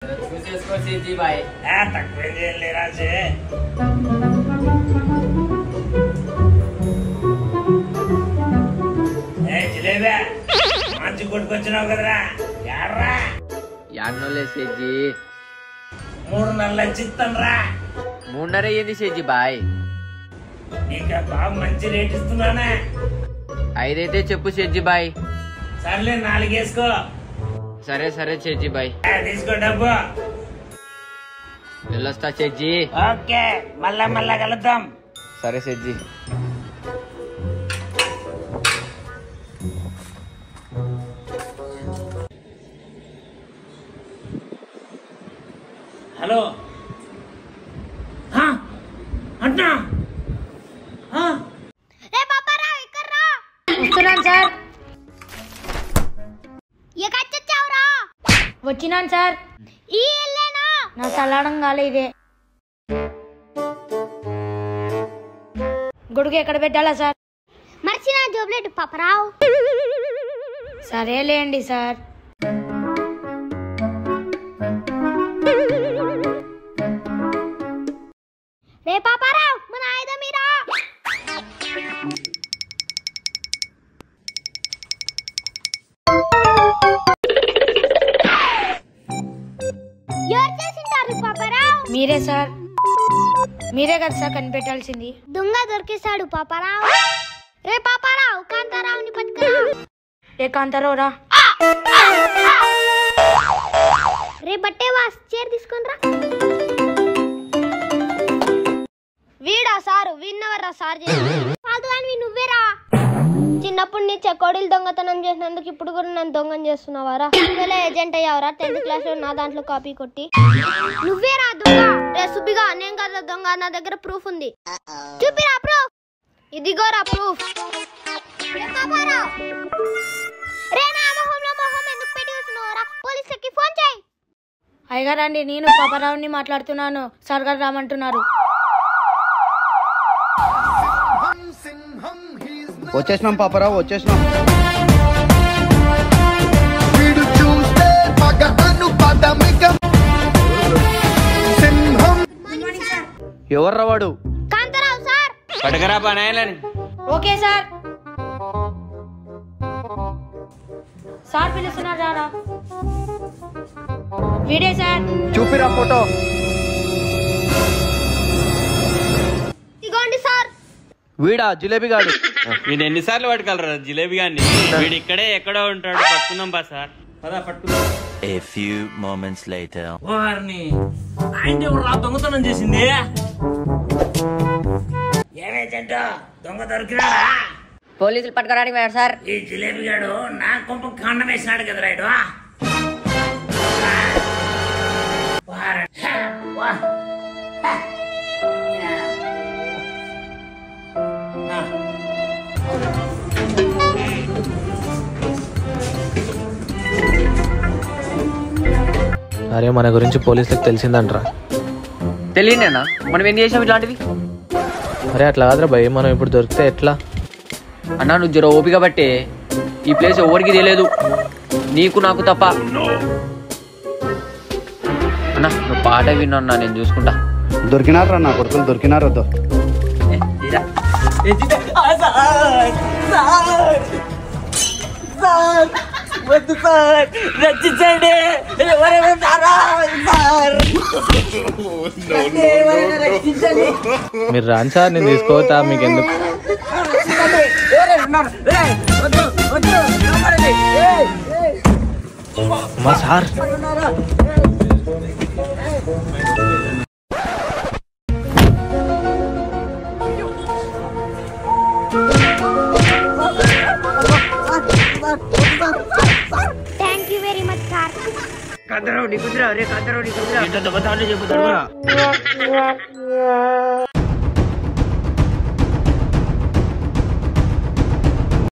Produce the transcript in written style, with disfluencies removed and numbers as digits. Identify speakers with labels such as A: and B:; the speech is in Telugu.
A: చూసేసుకో సీజీ బాయ్.
B: తక్కువ రాజే. జిలేబా మంచి కొట్టుకొచ్చినావు కదరా. యాడ్రా
A: యాడ్నోలే సీజీ.
B: 3 నెలల చిత్తం రా.
A: 3.5 అయ్యింది సీజీ బాయ్.
B: ఇంకా బాగా మంచి రేట్ ఇస్తున్నానా?
A: 5 అయితే చెప్పు సీజీ బాయ్.
B: సర్లే 4 వేసుకో.
A: సరే సరే సీజీ బాయ్.
B: తీసుకో డబ్బు.
A: వెళ్ళొస్తా సీజీ.
B: ఓకే మళ్ళా కలుద్దాం.
A: సరే సీజీ.
B: హలో అన్నా.
C: వస్తున్నాను సార్. వచ్చినాను సార్. నా చల్లడం కాలేదే. గొడుగు ఎక్కడ పెట్టాలా సార్?
D: మర్చిన జోబ్లెట్ పాపరావు.
C: సరేలేండి సార్.
D: రే పాపారావు మన ఆయుధం మీరా. ఎవరు చేసింటారు పాపారావు?
C: మీరే సార్. మీరే కదా సార్ కనిపెట్టాల్సింది.
D: దొంగ దొరికేశాడు పాపారావు. రే పాపారావు కాంతారావుని పట్టుకురా.
C: ఏ కాంతారావు రా.
D: రే బట్టే వాస్ చైర్ తీసుకునిరా. వీడా సారు విన్నవర్రా సార్ చేసి నువ్వేరా. చిన్నప్పుడు నీ చెకోడీలు దొంగతనం చేసినందుకు ఇప్పుడు కూడా నన్ను దొంగం చేస్తున్నావారా? ఏజెంట్ అయ్యావరా 10th క్లాస్ లో నా దాంట్లో కాపీ కొట్టి. నువ్వేరా దొంగ. రే సుబ్బిగా నేను కదా దొంగ. నా దగ్గర ప్రూఫ్ ఉంది. చూపిరా ప్రూఫ్. ఇదిగోరా ప్రూఫ్. రే నా మొహంలో మొహం ఎందుకు పెట్టి వస్తున్నావురా? పోలీసులకి ఫోన్ చేయి.
C: అయ్యగారండి నేను పాపారావుని మాట్లాడుతున్నాను. సార్ గారు రామంటున్నారు.
E: వచ్చేసినాం పాపారావు వచ్చేసినాం. ఎవర్రా వాడు?
D: కాంతారావు సార్.
A: పడకరా పనాయలని.
C: Okay sir. సార్ పిలుస్తున్నారు రారా. వీడే సార్.
E: చూపిరా ఫోటో.
D: ఇగోండి సార్.
E: వీడా జిలేబీ గాడు?
F: వీడు ఎన్నిసార్లు పట్టుకెళ్ళరా జిలేబీ గాని? వీడు ఇక్కడే ఎక్కడో ఉంటాడు. పట్టుకుందాం బా సార్. పదా పట్టుకుందాం.
G: A few moments later.
B: వారిని ఆయన ఎవరు దొంగతనం చేసింది? ఏమేజెంట్ దొంగ దొరికినాడా?
C: పోలీసులు పట్టుకోవడానికి వెళ్ళారు సార్.
B: ఈ జిలేబీ గాడు నా కొంప కాండం వేసినాడు కదా రాయుడు.
H: అరే మన గురించి పోలీసులకు తెలిసిందంటరా.
A: తెలియదేనా? మనం ఏం చేసాం ఇట్లాంటివి?
H: అరే అట్లా కాదురా భయ్. మనం ఇప్పుడు దొరికితే ఎట్లా
A: అన్నా నువ్వు జర ఓపిక బట్టే. ఈ ప్లేస్ ఎవరికి తెలియదు, నీకు నాకు తప్ప. అన్నా నువ్వు పాట విన్నా నేను చూసుకుంటా.
E: దొరికినారా నా కొడుకులు? దొరికినారొద్దు.
B: రచించండి.
H: మీరు రాని సార్, నేను తీసుకోవతా. మీకు ఎందుకు? మా sir
D: thank you very much sir.
B: Kantharao నీ కుదిరా. రే కాంతారావు నీ కుదిరా. చెబుతాడు.